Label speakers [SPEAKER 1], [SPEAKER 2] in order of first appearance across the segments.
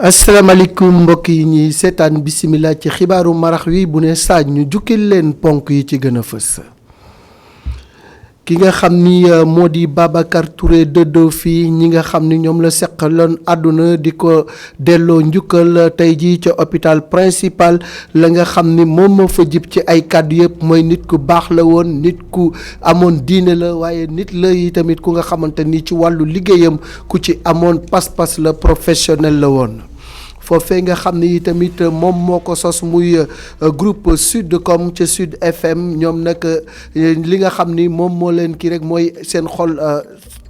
[SPEAKER 1] asalaamaaleykum mbokk yi ñuy seetaan bisimila ci xibaaru marax wi bu ne saaj ñu jukkil leen ponk yi ci gën a fës. ki nga xam ni moo di Babacar Touré dëddoo fii ñi nga xam ni ñoom la seqaloon àdduna di ko delloo njukkal tey jii ca hôpital principal la nga xam ni moom moo fa jib ci ay kàddu yëpp mooy nit ku baax la woon nit ku amoon diine la waaye nit la yi tamit ku nga xamante ni ci wàllu liggéeyam ku ci amoon pas-pas la professionnel la woon. foofee nga xam ne tamit moom moo ko sos muy groupe Sudcom ca Sud FM ñoom nag li nga xam ni moom moo leen kii rek mooy seen xol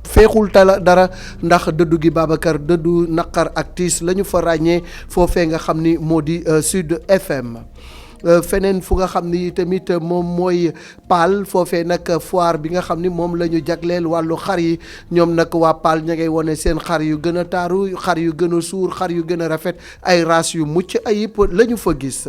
[SPEAKER 1] feexul tala dara ndax dëddu gi Babacar dëddu naqar ak tiis la ñu fa ràññee foofee nga xam ni moo di Sud FM. feneen fu nga xam ni tamit moom mooy Paal foofee nag foire bi nga xam ni moom la ñu jagleel wàllu xar yi ñoom nag waa Paal ña ngay wane seen xar yu gën a taaru xar yu gën a suur xar yu gën a rafet ay race yu mucc ayib la ñu fa gis.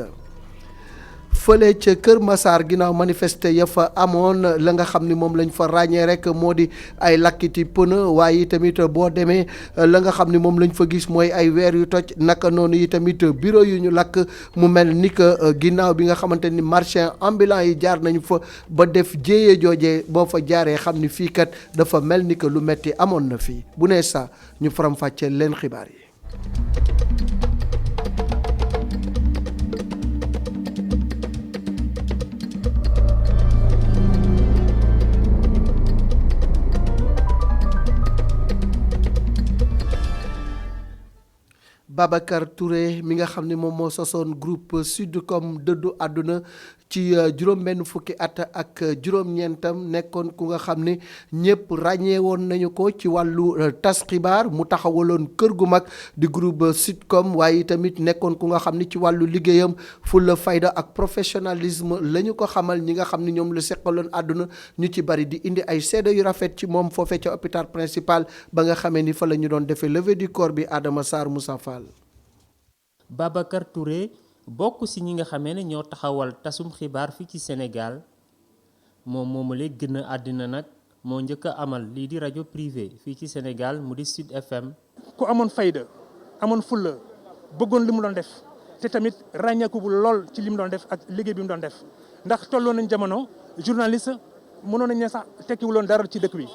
[SPEAKER 1] fële ca Kër Massar ginnaaw manifester ya fa amoon la nga xam ni moom lañ fa ràññee rek moo di ay lakkiti pneu waaye tamit boo demee la nga xam ni moom lañ fa gis mooy ay weer yu toj naka noonu yi tamit bureau yu ñu lakk mu mel ni que ginnaaw bi nga xamante ni marchand ambulant yi jaar nañu fa ba def jéeye joojee boo fa jaaree xam ni fii kat dafa mel ni que lu metti amoon na fii bu nee saa ñu faram-fàccee leen xibaar yi. Babacar Touré mi nga xam ne moom moo sosoon groupe Sudcom dëddu àdduna ci juróom-benn fukki at ak juróom-ñeentam nekkoon ku nga xam ne ñëpp ràññee woon nañu ko ci wàllu tas xibaar mu taxawaloon kër gu mag di groupe Sudcom waaye tamit nekkoon ku nga xam ni ci wàllu liggéeyam fulla fayda ak professionnalisme la ñu ko xamal ñi nga xam ni ñoom la seqaloon àdduna ñu ci bari di indi ay seede yu rafet ci moom foofee ca hôpital principal ba nga xamee ni fa la ñu doon defee levée du corps bi Adama Sarr Moussa Fall.
[SPEAKER 2] Babacar Touré bokk ci ñi nga xamee ne ñoo taxawal tasum xibaar fii ci Sénégal moom moomule gën a àddina nag moo njëkk a amal lii di rajo privé fii ci Sénégal mu di Sud FM.
[SPEAKER 3] ku amoon fayda amoon fulla bëggoon li mu doon def te tamit ràññeeku bu lool ci li mu doon def ak liggéey bi mu doon def ndax tolloon nañ jamono journaliste mënoon nañ ne sax tekkiwuloon dara ci dëkk bi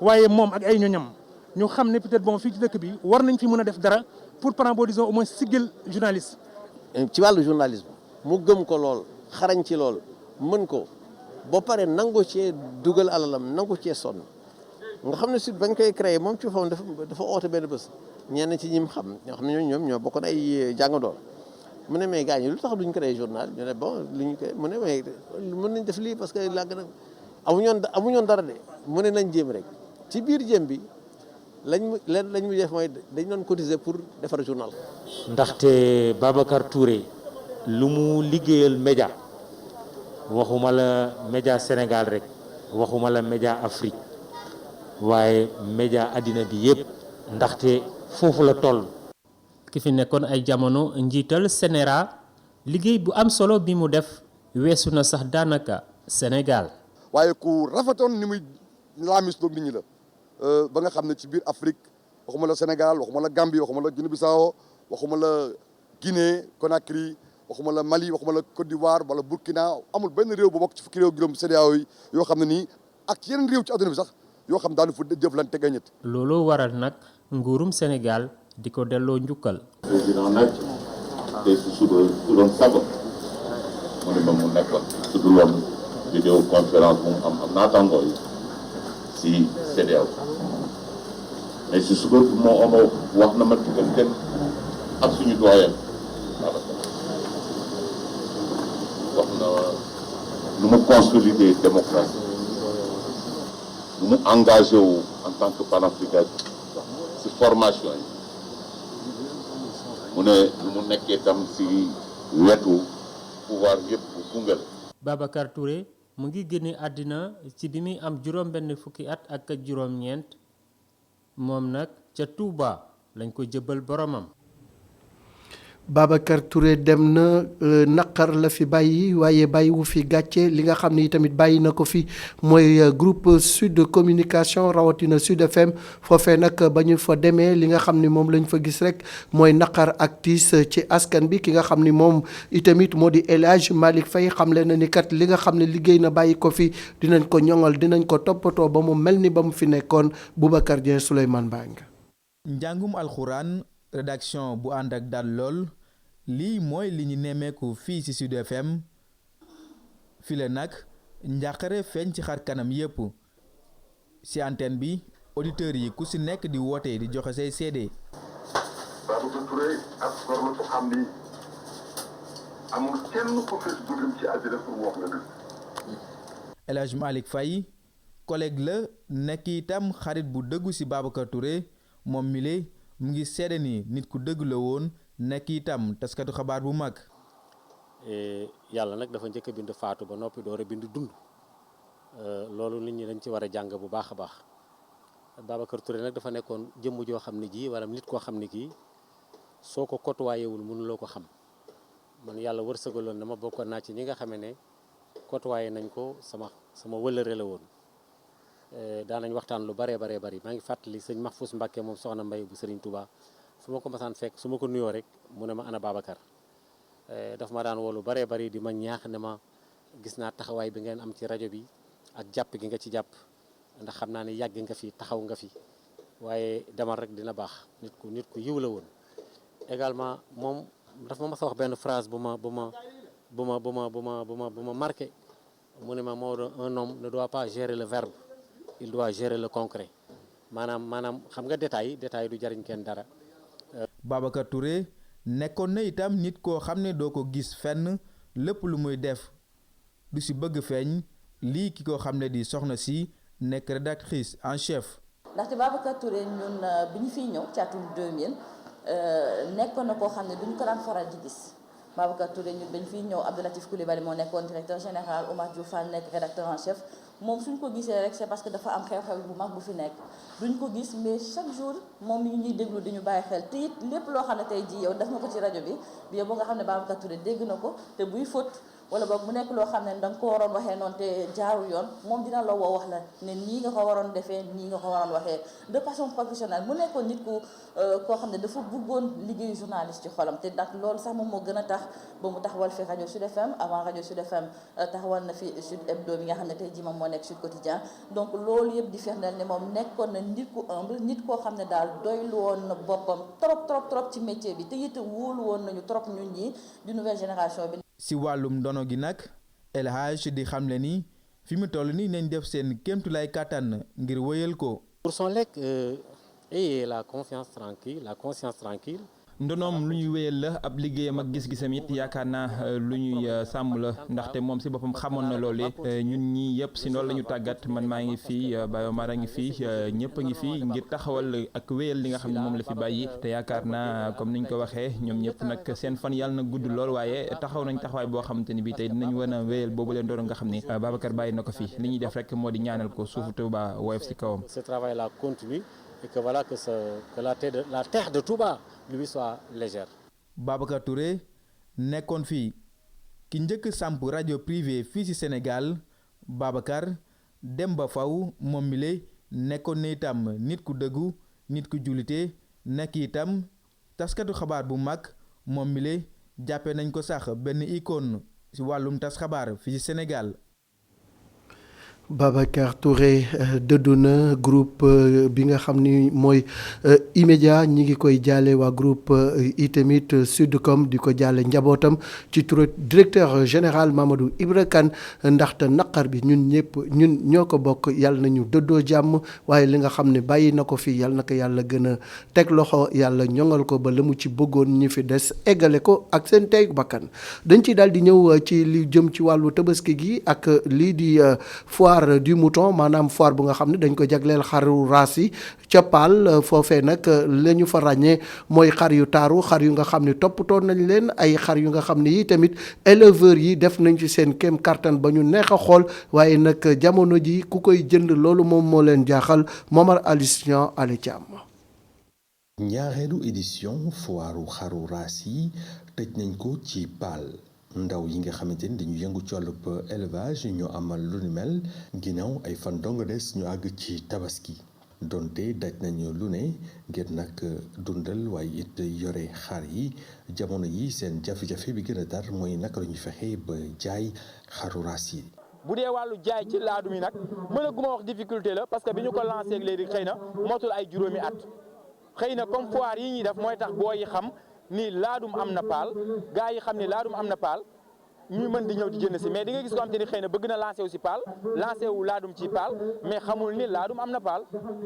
[SPEAKER 3] waaye moom ak ay ñoñam ñu xam ne peut-être bon fii ci dëkk bi war nañ fi mën a def dara pour par exemple disons au moins siggil journaliste.
[SPEAKER 4] ci wàllu journalisme mu gëm ko lool xarañ ci lool mën ko ba pare nangu cee dugal alalam nangu cee sonn nga xam ne Sud bañ koy créé moom ci fam dafa oote benn bés ñenn ci ñim xam ñoo xam ne ñoom ñoo bokkoon ay jàngandoor mu ne mais gars ñi lu tax duñ créé journal ñu ne bon lu ñu koy mu ne mais mën nañ def lii parce que làgg na amuñoon dara de mu ne nañ jéem rek ci biir jéem bi lañ mu def mooy dañ doon cotiser pour defar journal.
[SPEAKER 5] ndaxte Babacar Touré lu mu liggéeyal média waxuma la média Sénégal rek waxuma la média Afrique waaye média àddina bi yépp ndaxte foofu la toll.
[SPEAKER 2] ki fi nekkoon ay jamono njiital CNRA liggéey bu am solo bi mu def weesu na sax daanaka Sénégal.
[SPEAKER 6] waaye ku rafetoon ni muy laamisloog nit ñi la. ba nga xam ne ci biir Afrique waxuma la Sénégal waxuma la Gambie waxuma la Guinée-Bissau waxuma la Guinée Conakry waxuma la Mali waxuma la Côte d'Ivoire wala Burkina amul benn réew bu bokk ci fukki réew juróom CEDEAO yi yoo xam ne nii ak yeneen réew ci àdduna bi sax yoo xam daanu fa jëflante ak ñett.
[SPEAKER 2] looloo waral nag nguurum Sénégal di ko delloo njukkal.
[SPEAKER 7] président nag tey su doon sago mu ne ma mu nekkoon su dul woon vidéo conférence moom am naataangoo yi si CEDEAO mais si suba moo wax na ma diggante ak suñu doyen wax na nu mu consolider démocratie nu mu engagé wu en tant que panafricain si formation yi mu ne nu mu nekkee tam si wetu pouvoir yëpp bu Koungheul.
[SPEAKER 2] Babacar Touré mu ngi génne àddina ci bi muy am juróom-benn fukki at ak juróom-ñeent moom nag ca Touba lañ ko jëbbal boromam.
[SPEAKER 1] Babacar Touré dem na naqar la fi bàyyi waaye bàyyiwu fi gàcce li nga xam ne tamit bàyyi na ko fi mooy groupe Sud Communication rawatina Sud FM foofee nag ba ñu fa demee li nga xam ni moom lañ fa gis rek mooy naqar ak tiis ci askan bi ki nga xam ni moom itamit moo di El Hadj Malick Faye xamle na ni kat li nga xam ne liggéey na bàyyi ko fi dinañ ko ñoŋal dinañ ko toppatoo ba mu mel ni ba mu fi nekkoon Boubacar Dieng Souleymane Bang.
[SPEAKER 8] njàngum alxuraan rédaction bu ànd ak dal lool lii mooy li ñu nemmeeku fii ci Sud FM file nag njàqare feeñ ci xar kanam yépp ci antenne bi auditeurs yi ku ci nekk di woote di joxe say seede.
[SPEAKER 9] Babacar Touré ak war na ko xam ni amul kenn ku fës bëggam ci àddina pour wax la dëgg.
[SPEAKER 8] El Hadj Malick Faye collègue la nekk itam xarit bu dëggu ci Babacar Touré moom mile mu ngi seede ni nit ku dëgg la woon nekk itam taskatu xabaar bu mag.
[SPEAKER 10] yàlla nag dafa njëkk a bind faatu ba noppi door a bind dund loolu nit ñi dañ ci war a jàng bu baax a baax Babacar Touré nag dafa nekkoon jëmm joo xam ne ji wala nit koo xam ne kii soo ko côtoyéwul mënuloo ko xam man yàlla wërsëgaloon na ma bokkoon naa ci ñi nga xamee ne côtoyé nañ ko sama wëllëre la woon. daanañ waxtaan lu baree bari maa ngi fàttali sëñ Mahfous Mbacké moom soxna Mbay bu Serigne Touba su ma ko masaan fekk su ma ko nuyoo rek mu ne ma ana Babacar daf ma daan woo lu baree bari di ma ñaax ne ma gis naa taxawaay bi ngeen am ci rajo bi ak jàpp gi nga ci jàpp ndax xam naa ne yàgg nga fi taxaw nga fi waaye demal rek dina baax nit ku yiw la woon. également moom daf ma mas a wax benn phrase bu ma marqué mu ne ma Maodo un homme ne doit pas gérer le verbe. il doit gérer le concret maanaam xam nga détail du jariñ kenn dara.
[SPEAKER 8] Babacar Touré nekkoon na itam nit koo xam ne doo ko gis fenn lépp lu muy def du ci bëgg feeñ lii ki ko xam ne di soxna si nekk rédactrice en chef.
[SPEAKER 11] ndaxte Babacar Touré ñun bi ñu fiy ñëw ci atum 2000 nekkoon na koo xam ne duñ ko daan faral di gis. Babacar Touré ñun dañ fiy ñëw Abdoulatif Coulibaly moo nekkoon directeur général Oumar Diouf Fall nekk rédacteur en chef moom suñ ko gisee rek c'est parce que dafa am xew-xew bu mag bu fi nekk duñ ko gis mais chaque jour moom mi ngi ñuy déglu di ñu bàyyi xel te it lépp loo xam ne tey jii yow def nga ko ci rajo bi yow ba nga xam ne Babacar Touré dégg na ko te buy fóot wala boog mu nekk loo xam ne danga ko waroon waxee noonu te jaarul yoon moom dina la woo wax la ne nii nga ko waroon defee nii nga ko waroon waxee de façon professionnelle mu nekkoon nit ku koo xam ne dafa bëggoon liggéeyu journaliste ci xolam te ndax loolu sax moom moo gën a tax ba mu taxawal fi rajo Sud FM avant rajo Sud FM taxawal na fi Sud Hebdo bi nga xam ne tey jii moom moo nekk Sud Quotidien donc loolu yëpp di firndeel ne moom nekkoon na nit ku humble nit koo xam ne daal doylu woon na boppam trop ci métier bi te it wóolu woon nañu trop ñun ñi di nouvelle génération bi.
[SPEAKER 8] ci wàllum ndono gi nag El Hadj di xamle ni fi mu toll nii nañ def seen kéemtulaay kàttan ngir wéyal ko.
[SPEAKER 10] pour son lekk ayez la conscience tranquille
[SPEAKER 12] ndonoom lu ñuy wéyal la ab liggéeyam ak gis-gisam it yaakaar naa lu ñuy sàmm la ndaxte moom si boppam xamoon na loole ñun ñi yëpp si loolu la ñu tàggat man maa ngi fii Baye Omar a ngi fii ñëpp a ngi fii ngir taxawal ak wéyal li nga xam ne moom la fi bàyyi te yaakaar naa comme niñ ko waxee ñoom ñëpp nag seen fan yàlla na gudd lool waaye taxaw nañ taxawaay boo xamante ni bii tey dinañ wan a wéyal boobu leen doon nga xam ni Babacar bàyyi na ko fi li ñuy def rek moo di ñaanal ko suufu Touba woyof si kawam.
[SPEAKER 10] Ce travail là continue et que voilà que la terre de Touba lui soit légère.
[SPEAKER 8] Babacar Touré nekkoon fii ki njëkk samp rajo privé fii ci Sénégal Babacar dem ba faw moom mi le nekkoon na itam nit ku dëggu nit ku jullite nekk itam taskatu xabaar bu mag moom mi le jàppe nañ ko sax benn icône ci wàllum tas xabaar fii ci Sénégal.
[SPEAKER 1] Babacar Touré dëddu na groupe bi nga xam ni mooy E-Media ñi ngi koy jaale waa groupe itamit Sudcom di ko jaale njabootam ci turu directeur général Mamadou Ibra Kane ndaxte naqar bi ñun ñoo ko bokk yàlla nañu dëddoo jàmm waaye li nga xam ne bàyyi na ko fii yàlla na ko yàlla gën a teg loxo yàlla ñoŋal ko ba la mu ci bëggoon ñi fi des eggale ko ak seen tey bakkan dañ ci daal di ñëw ci li jëm ci wàllu tabaski gi ak lii di foire du mouton maanaam foire bu nga xam ne dañ ko jagleel xaru raas yi ca Paal foofee nag la ñu fa ràññee mooy xar yu taaru xar yu nga xam ne toppatoo nañ leen ay xar yu nga xam ne yi tamit éleveurs yi def nañ ci seen kéem kattan ba ñu neex a xool waaye nag jamono ji ku koy jënd loolu moom moo leen jaaxal Momar Alistion Ali Thiam
[SPEAKER 13] ñaareelu édition foiru xaru raas yi tëj nañ ko ci Paal ndaw yi nga xamante ni dañu yëngu ci wàllub élevage ñoo amal lu ni mel ginnaaw ay fan dong des ñu àgg ci tabaski donte daj nañu lu ne ngir nag dundal waaye it yore xar yi jamono yi seen jafe-jafe bi gën a dar mooy naka la ñuy fexe ba jaay xaru raas yi.
[SPEAKER 14] bu dee wàllu jaay ci laadum yi nag mën a guma wax difficulté la parce que bi ñu ko lancé ak léegi xëy na motul ay juróomi at xëy na comme foire yi ñuy def mooy tax boo yi xam ni laadum am na paal gaa yi xam ni laadum am na paal ñuy mën di ñëw di jënd si mais di nga gis ko am te ni xëy na bëgg na lancé wu si paal lancé wu laadum ci paal mais xamul ni laadum am na paal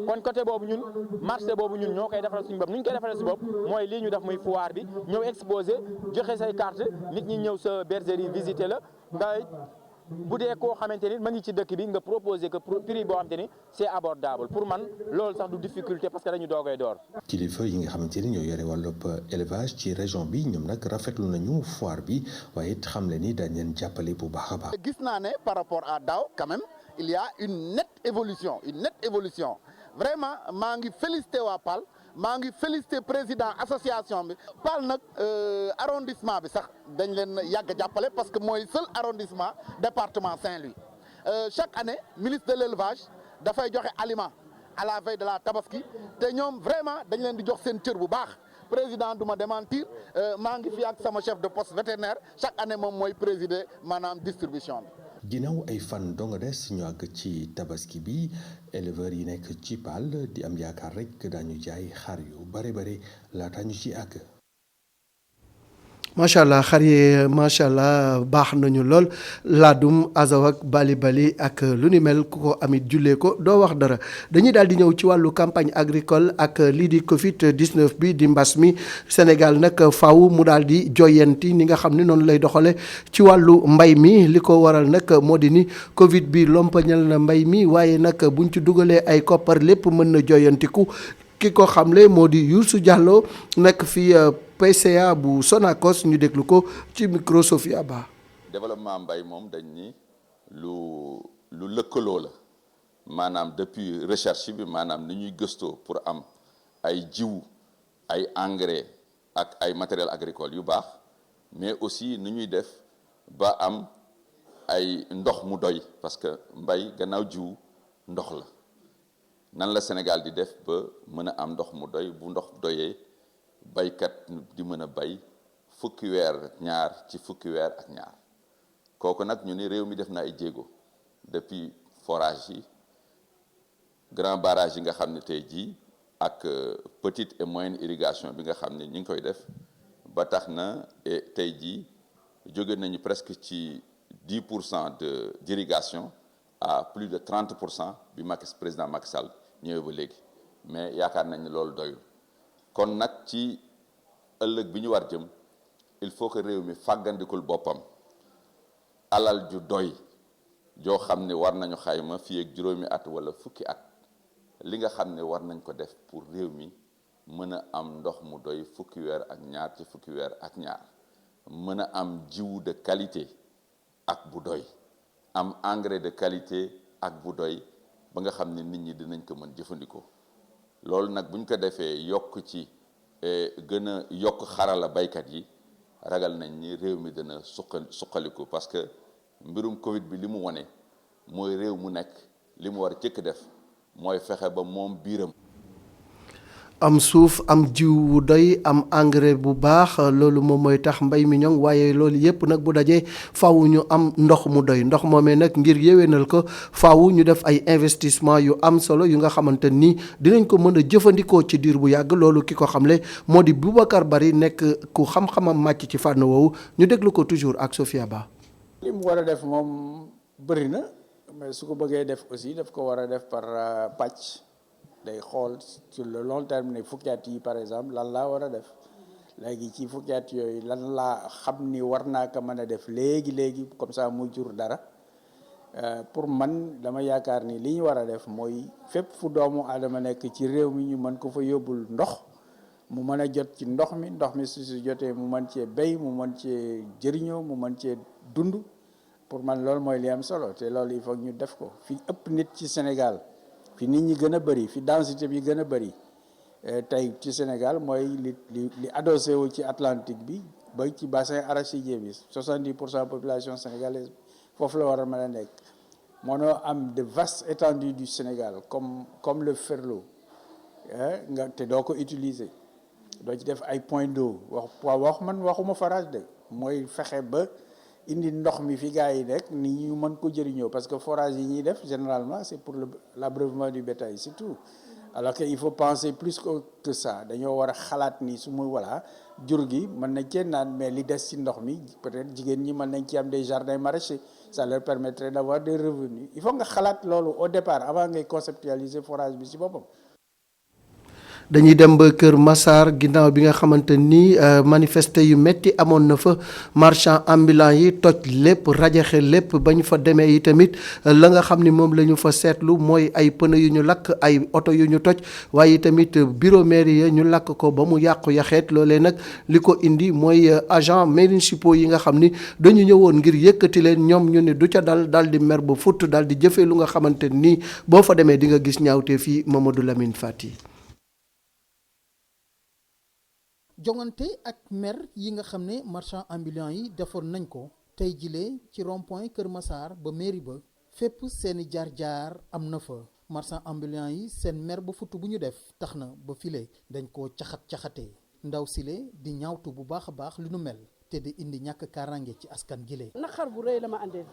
[SPEAKER 14] kon côté boobu ñun marché boobu ñun ñoo koy defaral suñu bopp ni ñu koy defaral suñu bopp mooy lii ñu def muy foire bi ñëw exposé joxe say carte nit ñi ñëw sa bergerie visiter la nga bu dee koo xamante ni ma ngi ci dëkk bi nga proposé que prix boo xamante ni c'est abordable pour man loolu sax du difficulté parce que dañu doogay door.
[SPEAKER 13] kilifa yi nga xamante ni ñoo yore wàllub élevage ci région bi ñoom nag rafetlu nañu foire bi waaye it xam le ni dañ leen jàppale bu baax a baax.
[SPEAKER 15] gis naa ne par rapport à daaw quand même il y a une nette évolution vraiment maa ngi félicité waa PAL maa ngi félicité président association bi PAL nag arrondissement bi sax dañ leen yàgg a jàppale parce que mooy seul arrondissement département Saint-Louis chaque année ministre de l'élevage dafay joxe aliment à la veille de la tabaski te ñoom vraiment dañ leen di jox seen cër bu baax président du ma démentir maa ngi fi ak sama chef de poste vétérinaire chaque année moom mooy présider maanaam distribution bi.
[SPEAKER 13] ginnaaw ay fan donga des ñu àgg ci tabaski bi éleveurs yi nekk ci Paal di am yaakaar rek daañu jaay xar yu bare bare laata ñu ci àgg.
[SPEAKER 1] macha allah xar yi macha allah baax nañu lool laadum azawak bali ak lu ni mel ku ko amit jullee ko doo wax dara dañuy daal di ñëw ci wàllu campagne agricole ak lii di Covid 19 bi di mbas mi Sénégal nag faaw mu daal di joyanti ni nga xam ne noonu lay doxale ci wàllu mbay mi li ko waral nag moo di ni Covid bi lompañal na mbay mi waaye nag buñ ci dugalee ay koppar lépp mën na joyantiku ki ko xamle moo di Youssou Diallo nekk fii PCA bu Sonacos ñu déglu ko ci micro Sophia Ba.
[SPEAKER 16] développement mbay moom dañ ni lu lëkkaloo la maanaam depuis recherche bi maanaam ni ñuy gëstoo pour am ay jiwu ay engrais ak ay matériel agricole yu baax mais aussi ni ñuy def ba am ay ndox mu doy parce que mbay gannaaw jiwu ndox la nan la Sénégal di def ba mën a am ndox mu doy bu ndox doyee baykat di mën a bay fukki weer ak ñaar kooku nag ñu ni réew mi def na ay jéego depuis forage yi grand barrage yi nga xam ne tey jii ak petite et moyenne irrigation bi nga xam ne ñi ngi koy def ba tax na tey jii jóge nañu presque ci 10% d'irrigation à plus de 30% bi président Macky Sall ñëwee ba léegi mais yaakaar nañ ne loolu doyul kon nag ci ëllëg bi ñu war jëm il faut que réew mi fàggandikul boppam alal ju doy joo xam ne war nañu xayma fii ak juróomi at wala fukki at li nga xam ne war nañ ko def pour réew mi mën a am ndox mu doy fukki weer ak ñaar ci fukki weer ak ñaar mën a am jiwu de qualité ak bu doy am engrais de qualité ak bu doy ba nga xam ne nit ñi dinañ ko mën jëfandikoo loolu nag buñ ko defee yokk ci gën a yokk xarala baykat yi ragal nañ ni réew mi dana suqaliku parce que mbirum Covid bi li mu wone mooy réew mu nekk li mu war a jëkk def mooy fexe ba moom biiram.
[SPEAKER 1] am suuf am jiw wu doy am engrais bu baax loolu moom mooy tax mbay mi ñoŋ waaye loolu yépp nag bu dajee faaw ñu am ndox mu doy ndox moomee nag ngir yéwénal ko faaw ñu def ay investissement yu am solo yu nga xamante ni dinañ ko mën a jëfandikoo ci diir bu yàgg loolu ki ko xamle moo di Boubacar Bari nekk ku xam-xamam màcc ci fànn woowu ñu déglu ko toujours ak Sophia Ba.
[SPEAKER 17] li mu war a def moom bëri na mais su ko bëggee def aussi daf ko war a def par pàcc. day xool sur le long terme ne fukki at yi par exemple lan laa war a def léegi ci fukki at yooyu lan laa xam ni war naa ko mën a def léegi comme ça muy jur dara pour man dama yaakaar ni li ñu war a def mooy fépp fu doomu aadama nekk ci réew mi ñu mën ko fa yóbbul ndox mu mën a jot ci ndox mi su jotee mu mën cee béy mu mën cee jëriñoo mu mën cee dund pour man loolu mooy li am solo te loolu il faut ñu def ko fi ëpp nit ci Sénégal fi nit ñi gën a bëri fi densité bi gën a bëri tey ci Sénégal mooy li adossé wu ci Atlantique bi ba ci bassin arachidier bi 70% population sénégalaise foofu la war a mën a nekk. mënoo am de vastes étendues du Sénégal comme le Ferlo nga te doo ko utiliser doo ci def ay points d'eau waxuma forage de mooy fexe ba indi ndox mi fi gars yi nekk ni ñu mën ko jëriñoo parce que forage yi ñuy def généralement c'est pour l'abreuvement du bétail c'est tout alors que il faut penser plus que ça dañoo war a xalaat ni su ma voilà jur gi mën nañ cee naan mais li des ci ndox mi peut-être jigéen ñi mën nañ ci am des jardins maraîchers ça leur permettrait d'avoir des revenus il faut nga xalaat loolu au départ avant ngay conceptualiser forage bi ci boppam.
[SPEAKER 1] dañuy dem ba Kër Massar ginnaaw bi nga xamante ni manifester yu metti amoon na fa marchand ambulant yi toj lépp rajaxe lépp ba ñu fa demee yi tamit la nga xam ni moom la ñu fa seetlu mooy ay pneu yu ñu lakk ay oto yu ñu toj waaye tamit bureau mairie ya ñu lakk ko ba mu yàqu yaxeet loolee nag li ko indi mooy agent municipaux yi nga xam ni dañu ñëwoon ngir yëkkati leen ñoom ñu ne du ca dal di mer ba futt dal di jëfee lu nga xamante ni boo fa demee di nga gis ñaawte fii Mamadou Lamine Fati.
[SPEAKER 18] jongante ak mer yi nga xam ne marchand ambulant yi defoon nañ ko tey jilee ci rond-point Kër Massar ba mairie ba fépp seeni jaar-jaar am na fa marchand ambulant yi seen mer ba futt bu ñu def tax na ba file dañ koo caxat-caxatee ndaw sile di ñaawtu bu baax a baax lu nu mel te di indi ñàkk kaaraange ci askan gile.
[SPEAKER 19] naqar bu rëy la ma àndeel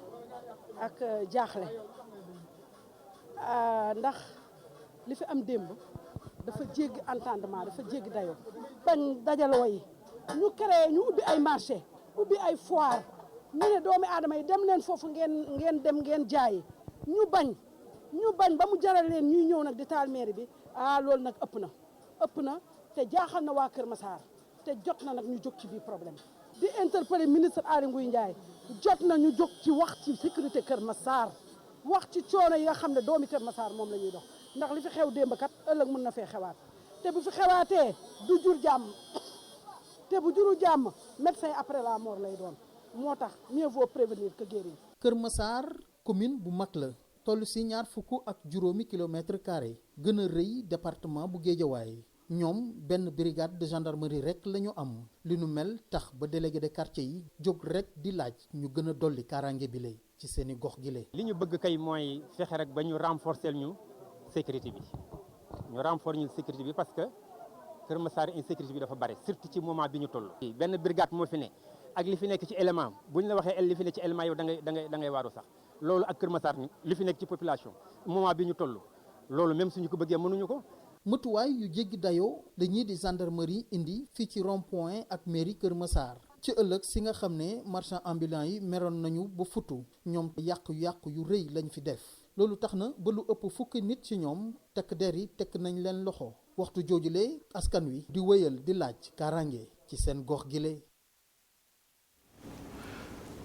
[SPEAKER 19] ak jaaxle ndax li fi am démb dafa jéggi entendement dafa jéggi dayoo bañ dajaloo yi ñu créé ñu ubbi ay marché ubbi ay foire ñu ne doomi aadama yi dem leen foofu ngeen dem ngeen jaayi ñu bañ ba mu jaral leen ñuy ñëw nag di taal mairie bi loolu nag ëpp na te jaaxal na waa Kër Massar te jot na nag ñu jóg ci biir problème di interpeller ministre Aly Ngouille Ndiaye jot na ñu jóg ci wax ci sécurité Kër Massar wax ci coono yi nga xam ne doomi Kër Massar moom la ñuy dox ndax li fi xew démb kat ëllëg mën na fee xewaat te bu fi xewaatee du jur jàmm te bu juru jàmm médecin après la mort lay doon moo tax mieux vaut prévenir que guérir.
[SPEAKER 18] Kër Massar commune bu mag la toll si 25 kilomètres carrés gën a rëy département bu Guédiawaye ñoom benn brigade de gendarmerie rek la ñu am li nu mel tax ba délégué de quartier yi jóg rek di laaj ñu gën a dolli kaaraange bi lay ci seeni gox gi lay.
[SPEAKER 20] li ñu bëgg kay mooy fexe rek ba ñu renforcer ñu sécurité bi ñu renforcer ñu sécurité bi parce que Kër Massar insécurité bi dafa bari surtout ci moment bi ñu toll. benn brigade moo fi ne ak li fi nekk ci élément bu ñu la waxee li fi nekk ci élément yow da ngay waaru sax loolu ak Kër Massar li fi nekk ci population moment bi ñu toll loolu même suñu ko bëggee mënuñu ko.
[SPEAKER 18] mëtuwaay yu jéggi dayoo dañuy di gendarmerie indi fii ci rond-point ak mairie Kër Massar ci ëllëg si nga xam ne marchand ambulant yi meroon nañu ba futu ñoom yàqu-yàqu yu rëy lañ fi def loolu tax na ba lu ëpp fukki nit ci ñoom tekk der yi tekk nañ leen loxo waxtu joojule askan wi di wéyal di laaj kaaraange ci seen gox gile.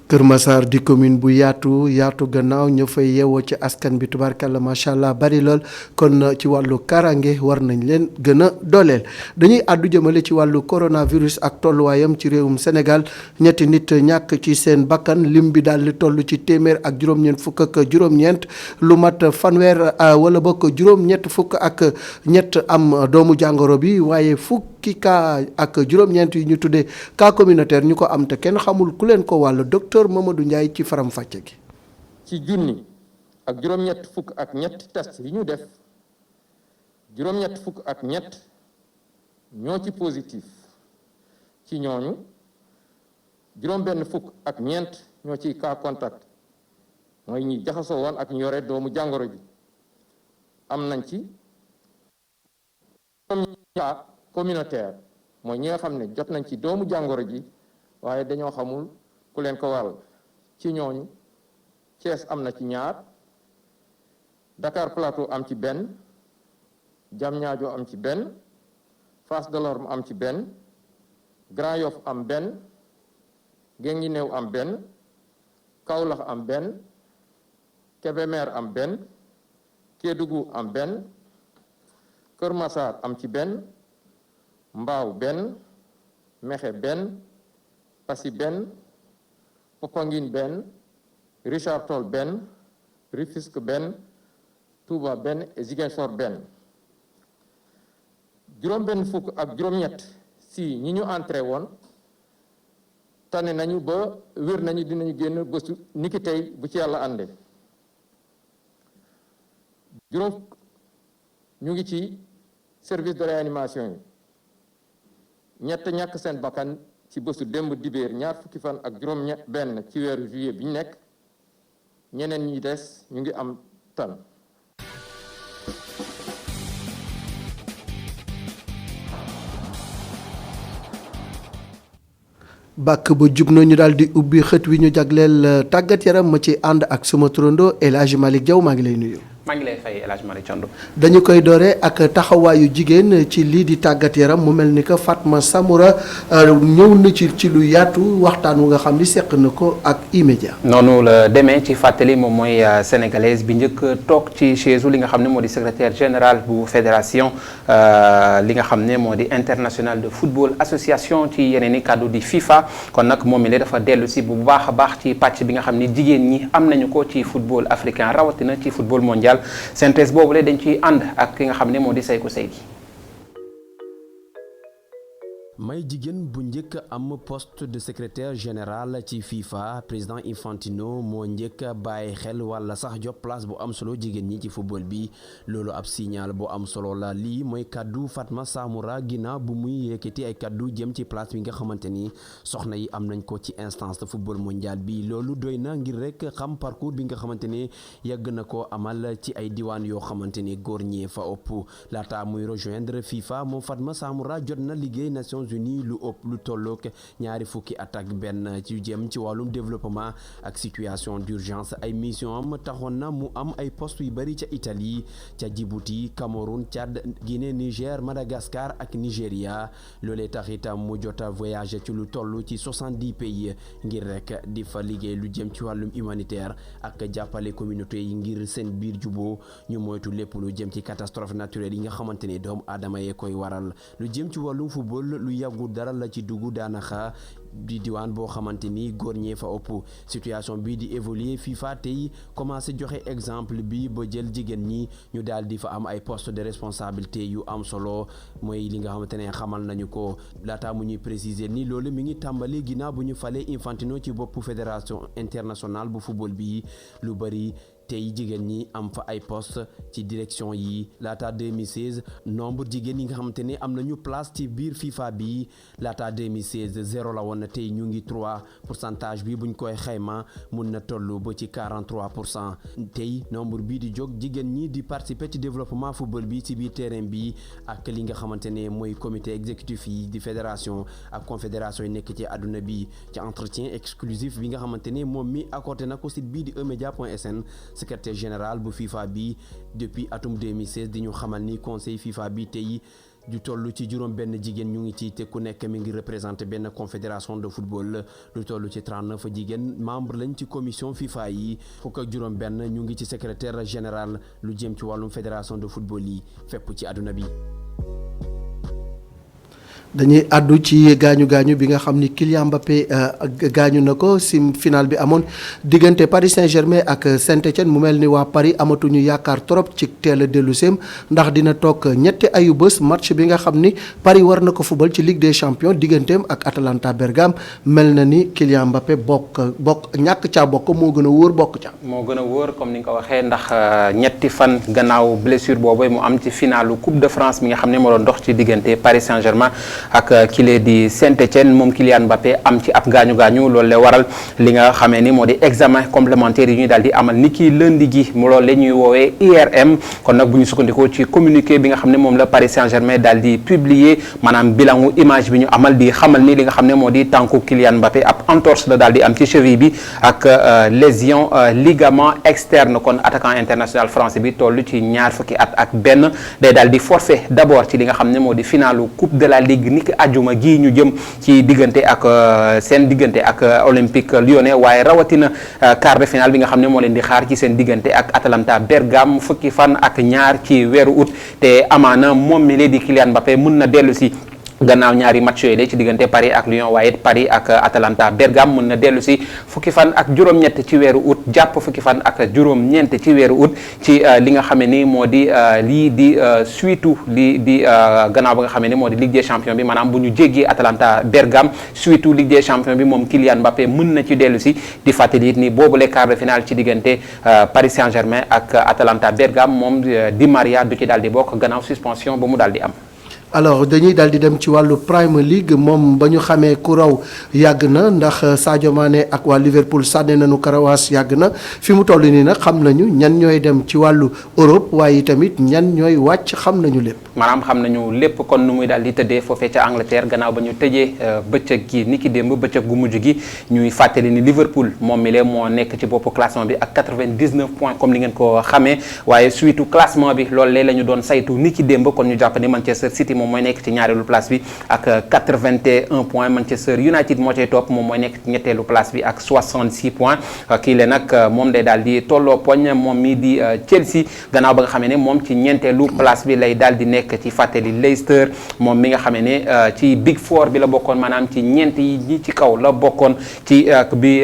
[SPEAKER 1] Kër Massar di commune bu yaatu gannaaw ña fay yeewoo ci askan bi tubaarkàlla macha allah bari lool kon ci wàllu karange war nañ leen gën a dooleel dañuy àddu jëmale ci wàllu coronavirus ak tolluwaayam ci réewum Sénégal ñetti nit ñàkk ci seen bakkan lim bi daal di toll ci téeméer ak juróom-ñeent fukk ak juróom-ñeent lu mat fanweer wala bokk juróom-ñett fukk ak ñett am doomu jàngoro bi waaye fukki cas ak juróom-ñeent yi ñu tuddee cas communautaire ñu ko am te kenn xamul ku leen ko wàll docteur Mamadou Ndiaye ci faram fàcce gi.
[SPEAKER 21] ci junni ak juróom-ñett fukk ak ñett test yi ñu def juróom-ñett fukk ak ñett ñoo ci positif ci ñooñu juróom-benn fukk ak ñeent ñoo ciy cas contact mooy ñi jaxasoo woon ak ñu yore doomu jàngoro bi am nañ ci cas communautaire mooy ñi nga xam ne jot nañ ci doomu jàngoro ji waaye dañoo xamul ku leen ko wàll ci ñooñu Thiès am na ci ñaar Dakar Plateau am ci benn Diamniadio am ci benn Fass Delorme am ci benn Grand Yoff am benn Guinguinéo am benn Kaolack am benn Kébémer am benn Kédougou am benn Kër Massar am ci benn Mbao benn Mékhé benn Passy benn Popenguine benn Richard Toll benn Rufisque benn Touba benn et Ziguinchor benn juróom-benn fukk ak juróom-ñett si ñi ñu entré woon tane nañu ba wér nañu dinañu génn bésu niki tey bu ci yàlla ànde juróom ñu ngi ci service de réanimation yi ñett ñàkk seen bakkan ci bésu démb dibéer ñaar fukki fan ak juróom-benn ci weeru juillet bi ñu nekk ñeneen ñi des ñu ngi am tan
[SPEAKER 1] bàkk ba jub na ñu daal di ubbi xët wi ñu jagleel tàggat yaram ma ci ànd ak suma turando El Hadj Malick Diaw maa ngi lay nuyu.
[SPEAKER 3] maa ngi lay fay El Hadj Malick Thiandou.
[SPEAKER 1] dañu koy doore ak taxawaayu jigéen ci lii di tàggat yaram mu mel ni que Fatma Samoura ñëw na ci lu yaatu waxtaan wu nga xam ni seq na ko ak E-Media.
[SPEAKER 3] noonu la demee ci fàttali moom mooy sénégalaise bi njëkk toog ci chaise li nga xam ne moo di secrétaire général bu fédération li nga xam ne moo di international de football association ci yeneen i kàddu di FIFA kon nag moom mi la dafa dellu si bu baax a baax ci pàcc bi nga xam ni jigéen ñi am nañu ko ci football africain rawatina ci football mondial. synthèse boobu la dañ ciy ànd ak ki nga xam ne moo di Seykou Seydi.
[SPEAKER 22] may jigéen bu njëkk am poste de secrétaire général ci FIFA président Infantino moo njëkk bàyyi xel wala sax jox place bu am solo jigéen ñi ci football bi loolu ab signal bu am solo la lii mooy kaddu Fatma Samoura ginnaaw bu muy yëkkati ay kaddu jëm ci place bi nga xamante ni soxna yi am nañ ko ci instance de football mondial bi loolu doy na ngir rek xam parcours bi nga xamante ni yàgg na ko amal ci ay diwaan yoo xamante ni góor ñee fa ëpp laata muy rejoindre FIFA moom Fatma Samoura jot na liggéey Nations Unies lu ëpp lu tollook ñaari fukki at ak benn ci jëm ci wàllum développement ak situation d'urgence ay mission am taxoon na mu am ay poste yu bari ca Italie ca Djibouti Cameroun Tchad Guinée Niger Madagascar ak Nigéria loolee tax itam mu jot a voyager ci lu toll ci 70 pays ngir rek di fa liggéey lu jëm ci wàllum humanitaire ak jàppale communauté yi ngir seen biir juboo ñu moytu lépp lu jëm ci catastrophe naturelle yi nga xamante ne doomu aadama yee koy waral lu jëm ci wàllum football lu yàggul dara la ci dugg daanaka di diwaan boo xamante ni góor ñee fa ëpp situation bii di évoluer FIFA tey commencé joxe exemple bi ba jël jigéen ñi ñu daal di fa am ay poste de responsabilité yu am solo mooy li nga xamante ne xamal nañu ko laata mu ñuy préciser ni loolu mi ngi tàmbali ginnaaw bu ñu falee Infantino ci boppu fédération internationale bu football bi lu bari tey jigéen ñi am fa ay poste ci direction yi laata 2016 nombre jigéen yi nga xamante ne am nañu place ci biir FIFA bi laata 2016 zéro la woon tey ñu ngi 3% bi buñ koy xayma mun na toll ba ci 43% tey nombre bii di jóg jigéen ñi di participer ci développement football bi ci biir terrain bi ak li nga xamante ne mooy comité exécutif yi di fédération ak confédération yi nekk ci àdduna bi ci entretien exclusif bi nga xamante ne moom mi accordé na ko site bii di emedia.sn secrétaire général bu FIFA bi depuis atum 2016 di ñu xamal ni conseil FIFA bi tey du toll ci juróom benn jigéen ñu ngi ci te ku nekk mi ngi représenté benn confédération de football lu toll ci 39 jigéen membre lañ ci commission FIFA yi fukk ak juróom benn ñu ngi ci secrétaire général lu jëm ci wàllum fédération de football yi fépp ci àdduna bi.
[SPEAKER 1] dañuy àddu ci gaañu bi nga xam ni Kylian Mbappé gaañu na ko si final bi amoon diggante Paris Saint-Germain ak Saint-Étienne mu mel ni waa Paris amatuñu yaakaar trop ci teel a dellu seem ndax dina toog ñetti ayu bés match bi nga xam ni Paris war na ko fubal ci Ligue des Champions digganteem ak Atalanta Bergame mel na ni Kylian Mbappé bokk ñàkk caa bokk moo gën a wóor bokk ca.
[SPEAKER 3] moo gën a wóor comme ni nga ko waxee ndax ñetti fan gannaaw blessure boobu mu am ci finalu Coupe de France mi nga xam ne moo doon dox ci diggante Paris Saint-Germain ak kile di Saint-Étienne moom Kylian Mbappé am ci ab gaañu loolu la waral li nga xamee ni moo di examen complémentaire yi ñuy daal di amal ni ki lundi gi mu loolu la ñuy woowee IRM kon nag bu ñu sukkandikoo ci communiqué bi nga xam ne moom la Paris Saint-Germain daal di publier maanaam bilangu image bi ñu amal di xamal ni li nga xam ne moo di tànku Kylian Mbappé ab entorse la daal di am ci cheville bi ak lésion ligament externe kon attaquant international français bi toll ci ñaar fukki at ak benn day daal di forfait d'abord ci li nga xam ne moo di finalu Coupe de la Ligue niki ajuma gi ñu jëm ci diggante ak seen diggante ak Olympique Lyonnais waaye rawatina quart de finale bi nga xam ne moo leen di xaar ci seen diggante ak Atalanta Bergame fukki fan ak ñaar ci weeru août te amaana moom mi lee di Kylian Mbappé mën na dellu si gannaaw ñaari match yooyu ci diggante Paris ak Lyon waaye Paris ak Atalanta. Bergame mën na dellu si fukki fan ak juróom-ñett ci weeru août jàpp fukki fan ak juróom-ñeent ci weeru août ci li nga xam ni moo di lii di suitu lii di gannaaw ba nga xam ne moo di Ligue des champions bi maanaam bu ñu jéggee Atalanta Bergame suitu Ligue des champions bi moom Kylian Mbappé mën na ci dellu si di fàttali it ni boobu les quarts de finale ci diggante Paris Saint-Germain ak Atalanta Bergame moom Di Maria du ci daal di bokk gannaaw suspension ba mu daal di am.
[SPEAKER 1] alors dañuy daal di dem ci wàllu Premier League moom ba ñu xamee ku raw yàgg na ndax Sadio Mané ak waa Liverpool sànni nañu karawaas yàgg na fi mu toll nii nag xam nañu ñan ñooy dem ci wàllu Europe waaye tamit ñan ñooy wàcc xam nañu lépp.
[SPEAKER 3] maanaam xam nañu lépp kon nu muy daal di tëddee foofee ca Angleterre gannaaw ba ñu tëjee bëccëg gi ni ki démb bëccëg gu mujj gi ñuy fàttali ni Liverpool moom mi lee moo nekk ci boppu classement bi ak 99 points comme ni ngeen ko xamee waaye suitu classement bi loolu lee la ñu doon saytu ni ki démb kon ñu jàpp ni Manchester City moom mooy nekk ci ñaareelu place bi ak 81 points Manchester United moo cay topp moom mooy nekk ci ñetteelu place bi ak 66 points kii le nag moom day daal di tolloo poñ moom mii di Chelsea gannaaw ba nga xamee ne moom ci ñeenteelu place bi lay daal di nekk ci fàttali Leicester moom mi nga xamee ne ci Big Four bi la bokkoon maanaam ci ñeent yi ñi ci kaw la bokkoon ci bi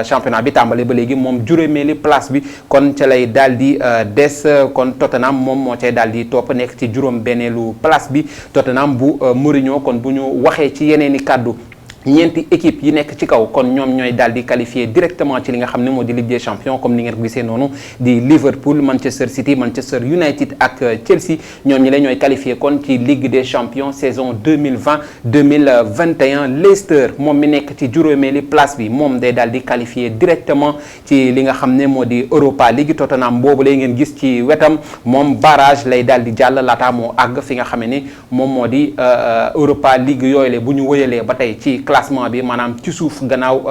[SPEAKER 3] championnat bi tàmbale ba léegi moom juróomeeli place bi kon ca lay daal di des kon Tottenham moom moo cay daal di topp nekk ci juróom benneelu place bi Tottenham bu Mourinho kon bu ñu waxee ci yeneeni kàddu ñeenti équipe yi nekk ci kaw kon ñoom ñooy daal di qualifié directement ci li nga xam ne moo di Ligue des champions comme ni ngeen ko gisee noonu di Liverpool Manchester City Manchester United ak Chelsea ñoom ñi la ñooy qualifié kon ci Ligue des champions saison 2020-2021 Leicester moom mi nekk ci juróomeeli place bi moom day daal di qualifié directement ci li nga xam ne moo di Europa League Tottenham boobu lay ngeen gis ci wetam moom barrage lay daal di jàll laataa moo àgg fi nga xam ne moom moo di Europa League yooyu la bu ñu wëyalee ba tey ci classement bi maanaam ci suuf gannaaw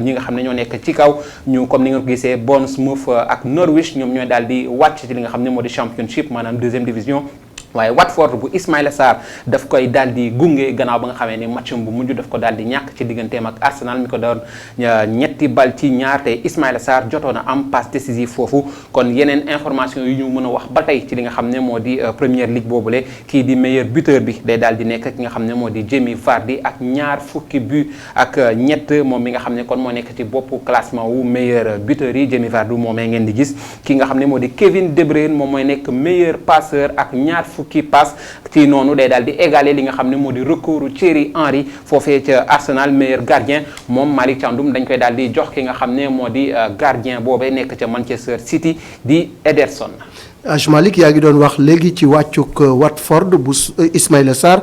[SPEAKER 3] ñi nga xam ne ñoo nekk ci kaw ñu comme ni nga ko gisee Bournemouth ak Norwich ñoom ñooy daal di wàcc ci li nga xam ne moo di championship maanaam deuxième division waaye Watford bu Ismaïla Sarr daf koy daal di gunge gannaaw ba nga xamee ni matcham bu mujj daf ko daal di ñàkk ci digganteem ak Arsenal mi ko doon ñetti bal ci ñaar te Ismaïla Sarr jotoon a am passe décisive foofu kon yeneen information yu ñu mën a wax ba tey ci li nga xam ne moo di Premier League boobule kii di meilleur buteur bi day daal di nekk ki nga xam ne moo di Jamie Vardy ak ñaar fukki but ak ñett moom mi nga xam ne kon moo nekk ci boppu classement wu meilleur buteur yi Jamie Vardy moomee ngeen di gis ki nga xam ne moo di Kevin De Bruyne moom mooy nekk meilleur passeur ak ñaar fukki passe ci noonu day daal di égaler li nga xam ne moo di recordu Thierry Henry foofee ca Arsenal meilleur gardien moom Malick Thiandoum dañ koy daal di jox ki nga xam ne moo di gardien boobee nekk ca Manchester City di Ederson.
[SPEAKER 1] Malick yaa ngi doon wax léegi ci wàccuk Watford bu Ismaïla Sarr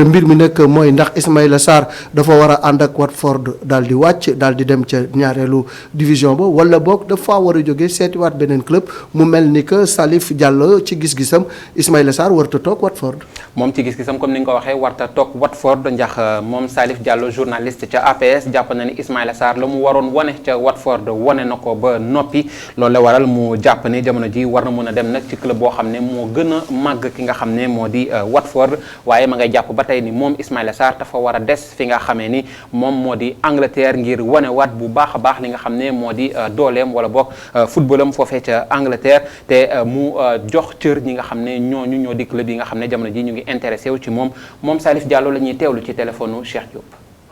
[SPEAKER 1] mbir mi nag mooy ndax Ismaïla Sarr dafa war a ànd ak Watford daal di wàcc daal di dem ca ñaareelu division ba wala boog dafa war a jóge seetiwaat beneen club mu mel ni que Salif Diallo ci gis-gisam Ismaïla Sarr warta toog Watford.
[SPEAKER 3] moom ci gis-gisam comme ni nga ko waxee warta toog Watford ndax moom Salif Diallo journaliste ca APS jàpp na ni Ismaïla Sarr la mu waroon wane ca Watford wane na ko ba noppi loolu la waral mu jàpp ni jamono ji war na mën a dem nag ci club boo xam ne moo gën a màgg ki nga xam ne moo di Watford waaye ma ngay jàpp ba tey ni moom Ismaïla Sarr dafa war a des fi nga xamee ni moom moo di Angleterre ngir wane waat bu baax a baax li nga xam ne moo di dooleem wala boog footballam foofee ca Angleterre te mu jox cër ñi nga xam ne ñoo di club yi nga xam ne jamono ji ñu ngi intéressé wu ci moom Salif Diallo la ñuy teewlu ci téléphone Cheikh Diop.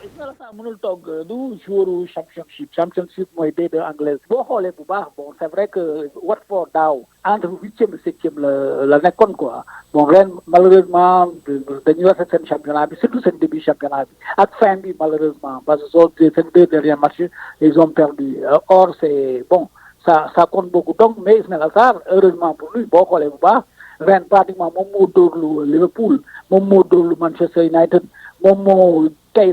[SPEAKER 4] Ismaïla Sarr mënul toog du joueur championship mooy D2 anglaise boo xoolee bu baax bon c'est vrai que Watford daaw entre 8e et 7e la nekkoon quoi bon ren malheureusement dañuy rafet seen championnat bi surtout seen début championnat bi ak fin bi malheureusement parce que seen 2 derniers matchs ils ont perdu or c'est bon ça compte beaucoup donc mais Ismaïla Sarr heureusement pour lui boo xoolee bu baax ren pratiquement moom moo dóorlu Liverpool moom moo dóorlu Manchester United moom moo tey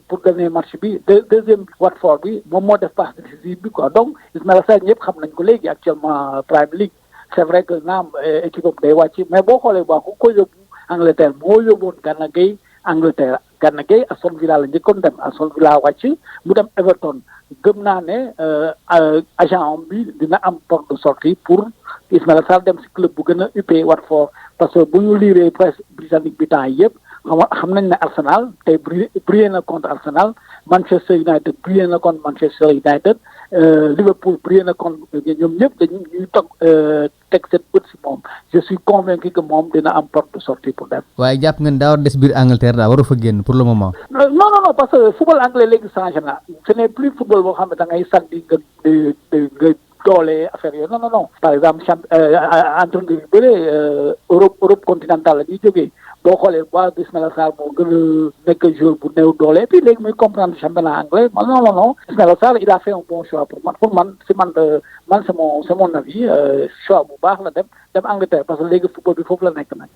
[SPEAKER 4] pour dernier match bi deuxième Watford bi moom moo def passe décisive bi quoi donc Ismaïla Sarr ñëpp xam nañ ko léegi actuellement Premier League c'est vrai que naam équipe am day wàcc mais boo xoolee bu baax ku ko yóbbu Angleterre moo yóbboon Gana Gueye Angleterre Gana Gueye Aston Villa la njëkkoon dem Aston Villa wàcc mu dem Everton gëm naa ne agent am bi dina am porte de sortie pour Ismaïla Sarr dem si club bu gën a uppee Watford parce que bu ñu liiree presse britannique bi temps yëpp xam nañ ne Arsenal tey brillé na contre Arsenal, Manchester United brillé na contre Manchester United, Liverpool brillé na contre ñoom ñëpp dañuy toog teg seen bët si moom. Je suis convaincu que moom dina am porte de sortie pour dem.
[SPEAKER 5] waaye jàpp ngeen daa war des biir Angleterre daa waru fa génn pour le moment.
[SPEAKER 4] non parce que football anglais léegi changé na, ce n'est plus football boo xam ne da ngay sànni nga doole affaire yooyu non par exemple entraîneur yu bëre Europe continentale la ñuy jógee boo xoolee waa Ismaïla Sarr moo gën a nekk joueur bu néew doole et puis léegi muy comprendre championnat anglais non Ismaïla Sarr il a fait un bon choix pour man c'est mon avis choix bu baax la dem Angleterre parce que léegi football bi foofu la nekk nag.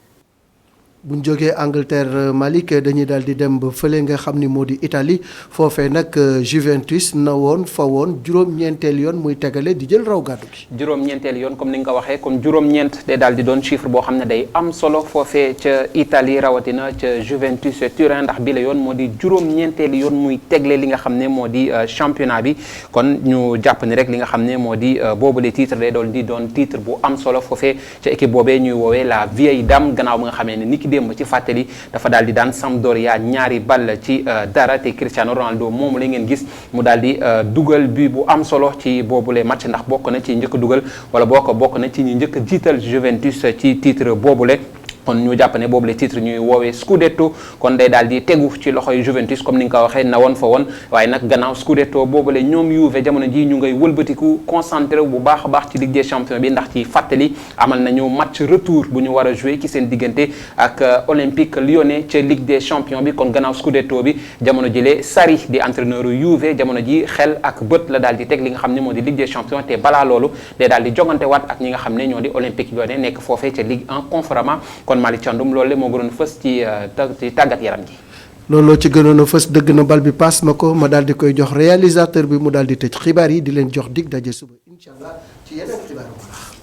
[SPEAKER 1] buñ jógee Angleterre Malick dañuy daal di dem ba fële nga xam ni moo di Italie foofee nag Juventus na woon fa woon juróom-ñeenteel yoon muy tegale di jël raw gàddu gi.
[SPEAKER 3] juróom-ñeenteel yoon comme ni nga ko waxee kon juróom-ñeent day daal di doon chiffre boo xam ne day am solo foofee ca Italie rawatina ca Juventus Turin ndax bi la yoon moo di juróom-ñeenteel yoon muy tegle li nga xam ne moo di championnat bi kon ñu jàpp ni rek li nga xam ne moo di boobule titre day doon titre bu am solo foofee ca équipe boobee ñuy woowee la vieille dame gannaaw ba nga xamee ne niki démb ci fàttali dafa daal di daan Sampdoria 2 ball ci dara te Cristiano Ronaldo moomu la ngeen gis mu daal di dugal but bu am solo ci boobule match ndax bokk na ci njëkk dugal wala bokk na ci ñi njëkk jiital Juventus ci titre boobule. kon ñu jàpp ne boobu le titre ñuy woowee Scudetto kon day daal di tegu ci loxoy Juventus comme ni nga ko waxee na woon fa woon waaye nag gannaaw Scudetto boobu le ñoom Juve jamono ji ñu ngay wëlbatiku concentré bu baax a baax ci Ligue des Champions bi ndax ci fàttali amal nañu match retour bu ñu war a joué ci seen diggante ak Olympique Lyonnais ca Ligue des Champions bi kon gannaaw Scudetto bi jamono jile Sarri di entraîneur Juve jamono ji xel ak bët la daal di teg li nga xam ne moo di Ligue des Champions te balaa loolu day daal di jogante waat ak ñi nga xam ne ñoo di Olympique Lyonnais nekk foofee ca Ligue 1 Conforama kon Malick Thiandoum loolu le moo gënoon fës ci tàggat yaram ji.
[SPEAKER 1] looloo ci gënoon a fës dëgg na bal bi paas ma ko ma daal di koy jox réalisateur bi mu daal di tëj xibaar yi di leen jox dig daje suba incha allah ci yeneen xibaar yu baax.